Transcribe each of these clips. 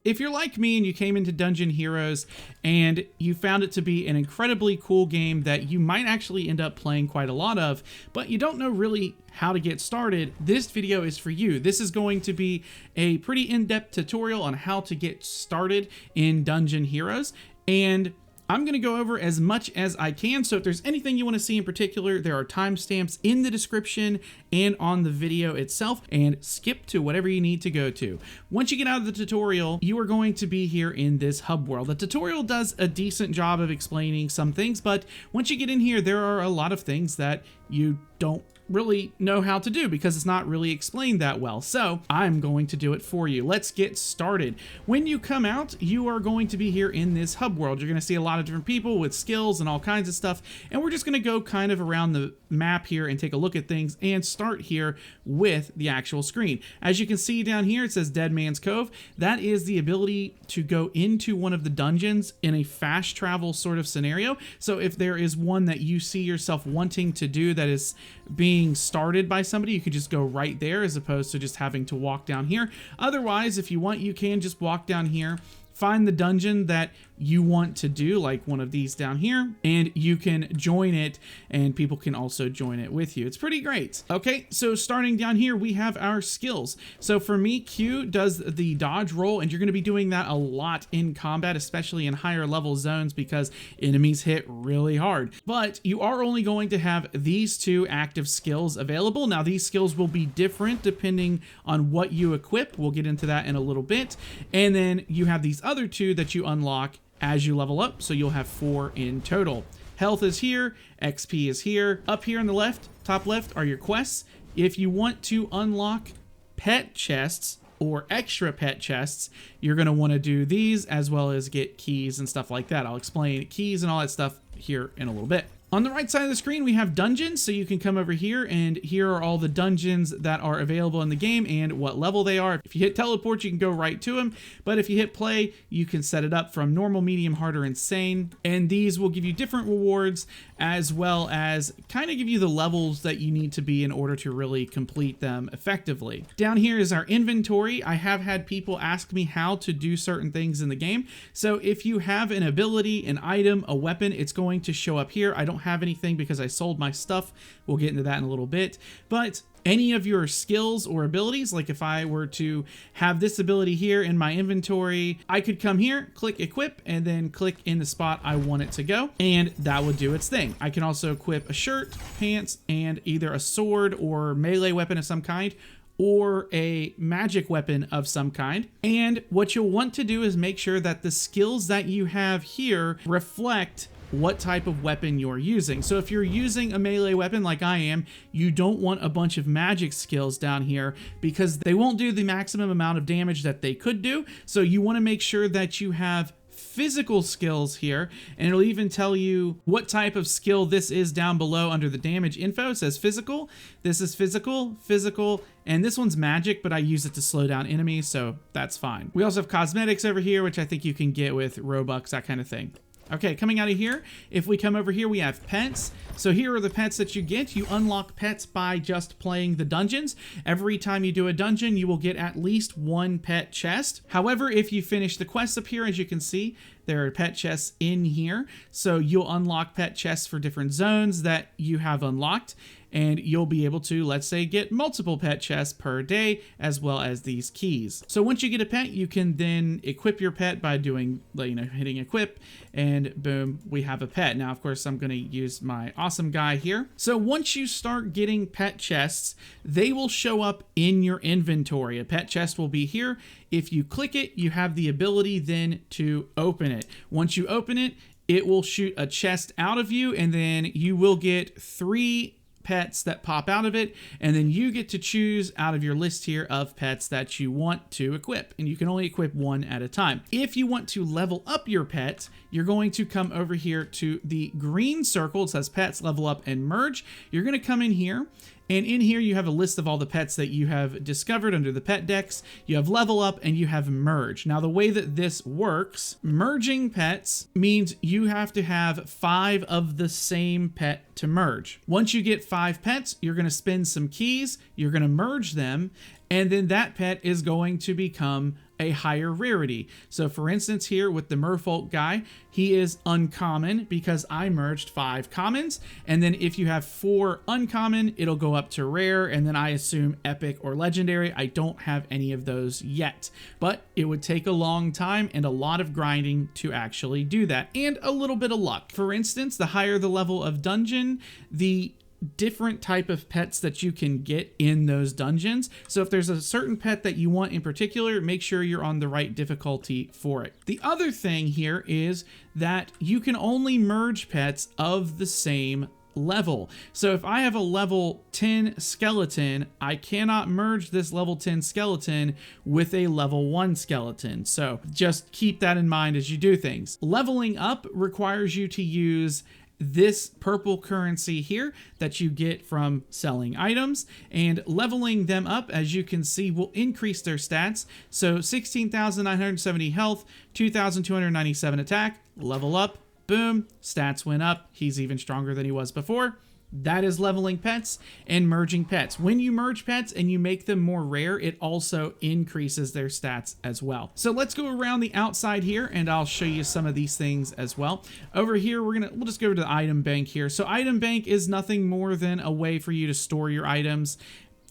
if you're like me and you came into Dungeon Heroes and you found it to be an incredibly cool game that you might actually end up playing quite a lot of, but you don't know really how to get started, this video is for you. This is going to be a pretty in-depth tutorial on how to get started in Dungeon Heroes, and I'm going to go over as much as I can, so if there's anything you want to see in particular, there are timestamps in the description and on the video itself, and skip to whatever you need to go to. Once you get out of the tutorial, you are going to be here in this hub world. The tutorial does a decent job of explaining some things, but once you get in here, there are a lot of things that you don't really know how to do because it's not really explained that well. So I'm going to do it for you. Let's get started. When you come out, you are going to be here in this hub world. You're going to see a lot of different people with skills and all kinds of stuff. And we're just going to go kind of around the map here and take a look at things and start here with the actual screen. As you can see down here, it says Dead Man's Cove. That is the ability to go into one of the dungeons in a fast travel sort of scenario. So if there is one that you see yourself wanting to do that is being started by somebody, you could just go right there as opposed to just having to walk down here. Otherwise, if you want, you can just walk down here, find the dungeon that you want to do, like one of these down here, and you can join it, and people can also join it with you. It's pretty great. Okay, so starting down here, we have our skills. So for me, Q does the dodge roll, and you're going to be doing that a lot in combat, especially in higher level zones because enemies hit really hard. But you are only going to have these two active skills available. Now, these skills will be different depending on what you equip. We'll get into that in a little bit. And then you have these other two that you unlock as you level up, so you'll have 4 in total. Health is here, XP is here. Up here on the left, top left, are your quests. If you want to unlock pet chests or extra pet chests, you're going to want to do these as well as get keys and stuff like that. I'll explain keys and all that stuff here in a little bit. On the right side of the screen, we have dungeons, so you can come over here, and here are all the dungeons that are available in the game and what level they are. If you hit teleport, you can go right to them, but if you hit play, you can set it up from normal, medium, hard, or insane, and these will give you different rewards as well as kind of give you the levels that you need to be in order to really complete them effectively. Down here is our inventory. I have had people ask me how to do certain things in the game, so if you have an ability, an item, a weapon, it's going to show up here. I don't have anything because I sold my stuff. We'll get into that in a little bit, but any of your skills or abilities, like if I were to have this ability here in my inventory, I could come here, click equip, and then click in the spot I want it to go, and that would do its thing. I can also equip a shirt, pants, and either a sword or melee weapon of some kind, or a magic weapon of some kind. And what you'll want to do is make sure that the skills that you have here reflect what type of weapon you're using. So if you're using a melee weapon like I am, you don't want a bunch of magic skills down here because they won't do the maximum amount of damage that they could do. So you want to make sure that you have physical skills here, and it'll even tell you what type of skill this is down below under the damage info. It says physical, this is physical, and this one's magic, but I use it to slow down enemies, so that's fine. We also have cosmetics over here, which I think you can get with Robux, that kind of thing. Okay, coming out of here, if we come over here, we have pets. So here are the pets that you get. You unlock pets by just playing the dungeons. Every time you do a dungeon, you will get at least 1 pet chest. However, if you finish the quests up here, as you can see, there are pet chests in here. So you'll unlock pet chests for different zones that you have unlocked, and you'll be able to, let's say, get multiple pet chests per day, as well as these keys. So once you get a pet, you can then equip your pet by doing, hitting equip, and boom, we have a pet. Now, of course, I'm going to use my awesome guy here. So once you start getting pet chests, they will show up in your inventory. A pet chest will be here. If you click it, you have the ability then to open it. Once you open it, it will shoot a chest out of you, and then you will get 3 pets that pop out of it, and then you get to choose out of your list here of pets that you want to equip, and you can only equip 1 at a time. If you want to level up your pet, you're going to come over here to the green circle. It says pets, level up, and merge. You're going to come in here, and in here you have a list of all the pets that you have discovered under the pet decks. You have level up and you have merge. Now, the way that this works, merging pets means you have to have 5 of the same pet to merge. Once you get 5 pets, you're going to spend some keys, you're going to merge them, and then that pet is going to become a higher rarity. So for instance here with the Merfolk guy, he is uncommon because I merged 5 commons, and then if you have 4 uncommon, it'll go up to rare, and then I assume epic or legendary. I don't have any of those yet, but it would take a long time and a lot of grinding to actually do that, and a little bit of luck. For instance, the higher the level of dungeon, the different type of pets that you can get in those dungeons. So if there's a certain pet that you want in particular, make sure you're on the right difficulty for it. The other thing here is that you can only merge pets of the same level. So if I have a level 10 skeleton, I cannot merge this level 10 skeleton with a level 1 skeleton. So just keep that in mind as you do things. Leveling up requires you to use this purple currency here that you get from selling items, and leveling them up, as you can see, will increase their stats. So 16,970 health, 2,297 attack, level up, boom, stats went up. He's even stronger than he was before. That is leveling pets and merging pets. When you merge pets and you make them more rare, it also increases their stats as well. So let's go around the outside here and I'll show you some of these things as well. Over here, we'll just go to the item bank here. So item bank is nothing more than a way for you to store your items,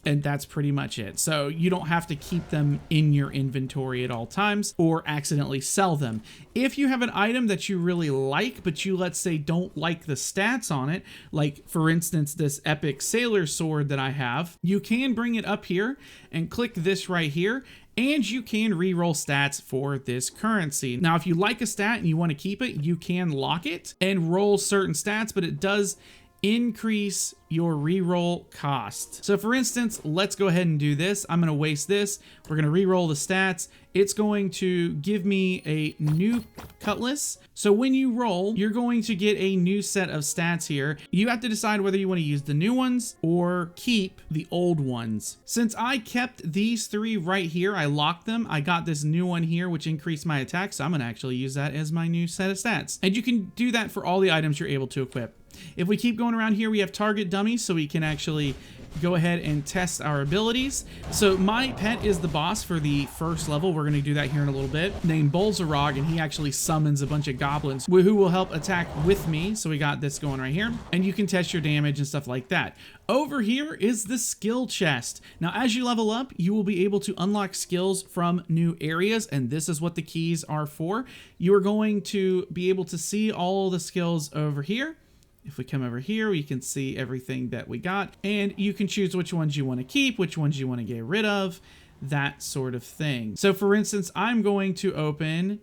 and that's pretty much it. So you don't have to keep them in your inventory at all times or accidentally sell them. If you have an item that you really like, but you, let's say, don't like the stats on it, like for instance, this epic sailor sword that I have, you can bring it up here and click this right here, and you can reroll stats for this currency. Now, if you like a stat and you want to keep it, you can lock it and roll certain stats, but it does increase your reroll cost. So for instance, let's go ahead and do this. I'm going to waste this. We're going to reroll the stats. It's going to give me a new cutlass. So when you roll, you're going to get a new set of stats here. You have to decide whether you want to use the new ones or keep the old ones. Since I kept these 3 right here, I locked them. I got this new one here, which increased my attack. So I'm going to actually use that as my new set of stats. And you can do that for all the items you're able to equip. If we keep going around here, we have target dummies, so we can actually go ahead and test our abilities. So my pet is the boss for the first level. We're going to do that here in a little bit, named Bol'zarog, and he actually summons a bunch of goblins who will help attack with me. So we got this going right here, and you can test your damage and stuff like that. Over here is the skill chest. Now, as you level up, you will be able to unlock skills from new areas, and this is what the keys are for. You are going to be able to see all the skills over here. If we come over here, we can see everything that we got, and you can choose which ones you want to keep, which ones you want to get rid of, that sort of thing. So for instance, I'm going to open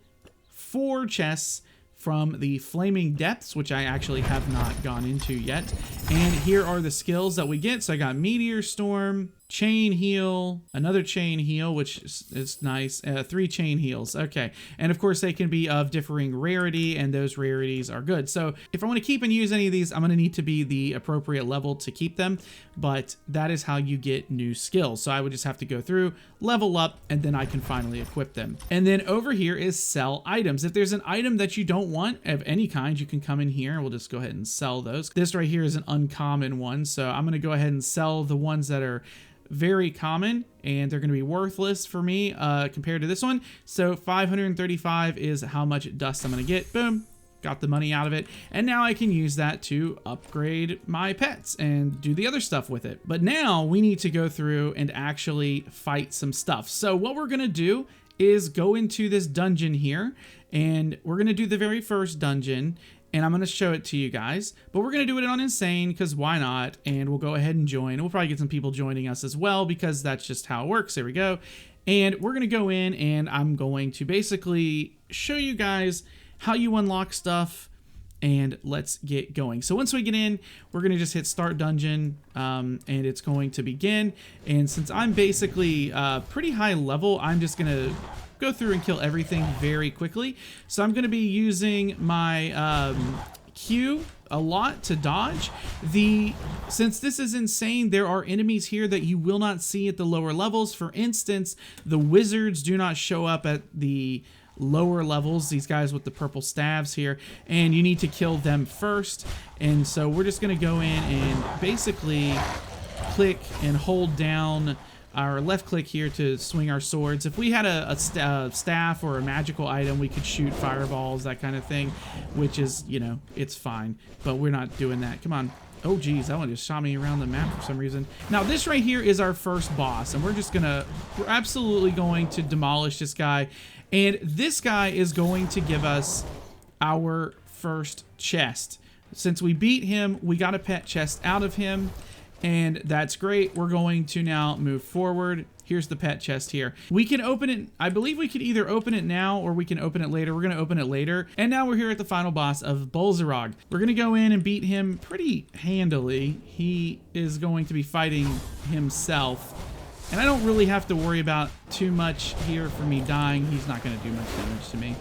4 chests from the Flaming Depths, which I actually have not gone into yet. And here are the skills that we get. So I got Meteor Storm, Chain Heal, another Chain Heal, which is nice, 3 Chain Heals. Okay, and of course they can be of differing rarity, and those rarities are good. So if I want to keep and use any of these, I'm going to need to be the appropriate level to keep them, but that is how you get new skills. So I would just have to go through, level up, and then I can finally equip them. And then over here is sell items. If there's an item that you don't want of any kind, you can come in here. We'll just go ahead and sell those. This right here is an uncommon one, so I'm going to go ahead and sell the ones that are very common, and they're going to be worthless for me compared to this one. So 535 is how much dust I'm going to get. Boom, got the money out of it, and now I can use that to upgrade my pets and do the other stuff with it. But now we need to go through and actually fight some stuff. So what we're going to do is go into this dungeon here, and we're going to do the very first dungeon, and I'm going to show it to you guys, but we're going to do it on Insane because why not? And we'll go ahead and join. We'll probably get some people joining us as well because that's just how it works. There we go. And we're going to go in, and I'm going to basically show you guys how you unlock stuff, and let's get going. So once we get in, we're going to just hit start dungeon, and it's going to begin. And since I'm basically pretty high level, I'm just going to go through and kill everything very quickly. So I'm going to be using my Q a lot to dodge. Since this is Insane, there are enemies here that you will not see at the lower levels. For instance, the wizards do not show up at the lower levels, these guys with the purple staves here, and you need to kill them first. And so we're just going to go in and basically click and hold down our left click here to swing our swords. If we had a staff or a magical item, we could shoot fireballs, that kind of thing, which is, you know, it's fine, but we're not doing that. Come on. Oh, geez, that one just shot me around the map for some reason. Now, this right here is our first boss, and we're absolutely going to demolish this guy. And this guy is going to give us our first chest. Since we beat him, we got a pet chest out of him, and that's great. We're going to now move forward. Here's the pet chest here. We can open it. I believe we could either open it now or we can open it later. We're going to open it later. And now we're here at the final boss of Bol'zarog. We're going to go in and beat him pretty handily. He is going to be fighting himself. And I don't really have to worry about too much here for me dying. He's not going to do much damage to me.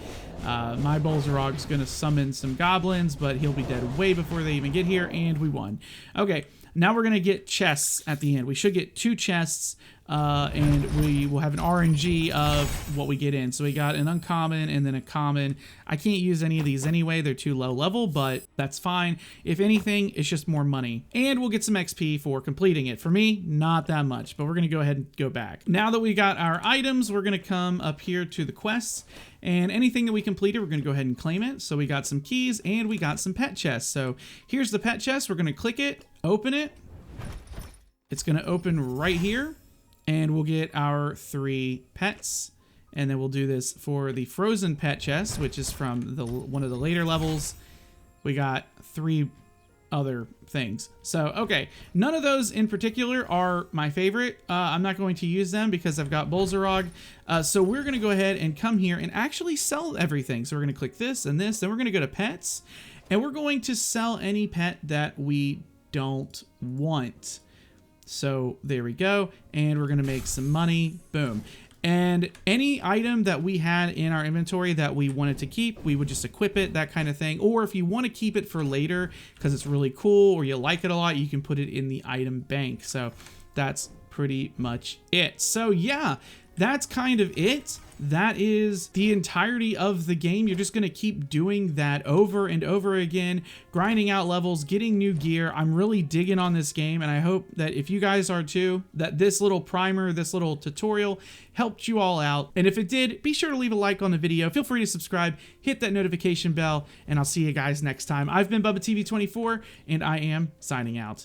My Bol'zarog's going to summon some goblins, but he'll be dead way before they even get here, and we won. Okay, now we're going to get chests at the end. We should get 2 chests, and we will have an RNG of what we get in. So we got an uncommon and then a common. I can't use any of these anyway. They're too low level, but that's fine. If anything, it's just more money. And we'll get some XP for completing it. For me, not that much, but we're going to go ahead and go back. Now that we got our items, we're going to come up here to the quests. And anything that we completed, we're going to go ahead and claim it. So we got some keys and we got some pet chests. So here's the pet chest. We're going to click it, open it. It's going to open right here. And we'll get our 3 pets. And then we'll do this for the frozen pet chest, which is from one of the later levels. We got 3 other things. So, okay. None of those in particular are my favorite. I'm not going to use them because I've got Bol'zarog. So we're going to go ahead and come here and actually sell everything. So we're going to click this and this. Then we're going to go to pets. And we're going to sell any pet that we don't want. So there we go. And we're going to make some money. Boom. And any item that we had in our inventory that we wanted to keep, we would just equip it, that kind of thing. Or if you want to keep it for later because it's really cool or you like it a lot, you can put it in the item bank. So that's pretty much it. So yeah, that's kind of it. That is the entirety of the game. You're just going to keep doing that over and over again, grinding out levels, getting new gear. I'm really digging on this game, and I hope that if you guys are too, that this little primer, this little tutorial helped you all out. And if it did, be sure to leave a like on the video. Feel free to subscribe, hit that notification bell, and I'll see you guys next time. I've been BubbaTV24, and I am signing out.